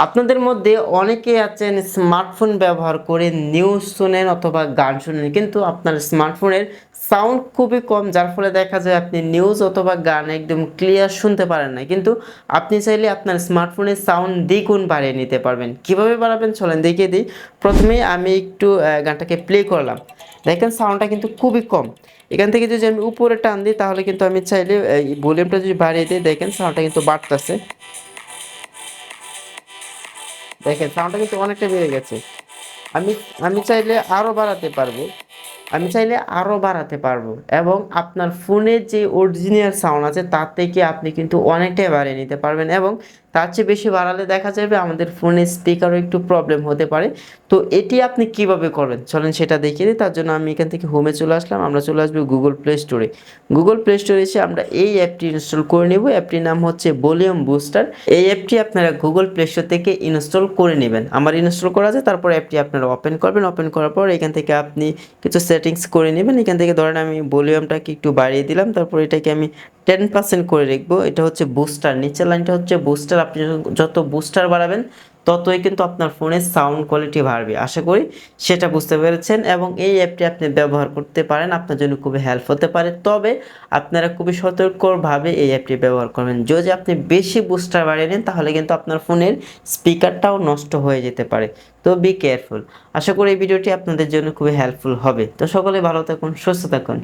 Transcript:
আপনাদের মধ্যে অনেকেই আছেন স্মার্টফোন ব্যবহার করে নিউজ শোনেন অথবা গান শোনেন, কিন্তু আপনার স্মার্টফোনের সাউন্ড খুবই কম, যার ফলে দেখা যায় আপনি নিউজ অথবা গান একদম ক্লিয়ার শুনতে পারেন না। কিন্তু আপনি চাইলে আপনার স্মার্টফোনের সাউন্ড দ্বিগুণ বাড়িয়ে নিতে পারবেন। কিভাবে বাড়াবেন চলেন দেখিয়ে দিই। প্রথমেই আমি একটু গানটাকে প্লে করলাম। দেখেন সাউন্ডটা কিন্তু খুবই কম। এখান থেকে যদি আমি উপরে টান দিই তাহলে কিন্তু আমি চাইলে এই ভলিউমটা যদি বাড়িয়ে দিই, দেখেন সাউন্ডটা কিন্তু বাড়তেছে। দেখেন সাউন্ডটা কিন্তু অনেকটা বেড়ে গেছে। আমি আমি চাইলে আরো বাড়াতে পারবো। আমি চাইলে আরো বাড়াতে পারবো এবং আপনার ফোনের যে অরিজিনাল সাউন্ড আছে তার থেকে আপনি কিন্তু অনেকটাই বাড়িয়ে নিতে পারবেন, এবং তার চেয়ে বেশি বাড়ালে দেখা যাবে আমাদের ফোনের স্পিকারও একটু প্রবলেম হতে পারে। তো এটি আপনি কিভাবে করবেন চলেন সেটা দেখিয়ে দিই। তার জন্য আমি এখান থেকে হোমে চলে আসলাম। আমরা চলে আসবো গুগল প্লে স্টোরে। গুগল প্লে স্টোরে এসে আমরা এই অ্যাপটি ইনস্টল করে নেব। অ্যাপটির নাম হচ্ছে ভলিউম বুস্টার। এই অ্যাপটি আপনারা গুগল প্লে স্টোর থেকে ইনস্টল করে নেবেন। আমার ইনস্টল করা আছে, তারপর অ্যাপটি আপনারা ওপেন করবেন। ওপেন করার পর এখান থেকে আপনি কিছু সেটিংস করে নেবেন। এখান থেকে ধরেন আমি ভলিউমটাকে একটু বাড়িয়ে দিলাম, তারপর এটাকে আমি 10% করে রাখবো। এটা হচ্ছে বুস্টার, নিচের লাইনটা হচ্ছে বুস্টার। আপনি যত বুস্টার বাড়াবেন ততই কিন্তু আপনার ফোনের সাউন্ড কোয়ালিটি বাড়বে। আশা করি সেটা বুঝতে পেরেছেন, এবং এই অ্যাপটি আপনি ব্যবহার করতে পারেন, আপনার জন্য খুবই হেল্প হতে পারে। তবে আপনারা খুবই সতর্কভাবে এই অ্যাপটি ব্যবহার করবেন। যদি আপনি বেশি বুস্টার বাড়িয়ে নেন তাহলে কিন্তু আপনার ফোনের স্পিকারটাও নষ্ট হয়ে যেতে পারে। তো বি কেয়ারফুল। আশা করি এই ভিডিওটি আপনাদের জন্য খুবই হেল্পফুল হবে। তো সকলে ভালো থাকুন, সুস্থ থাকুন।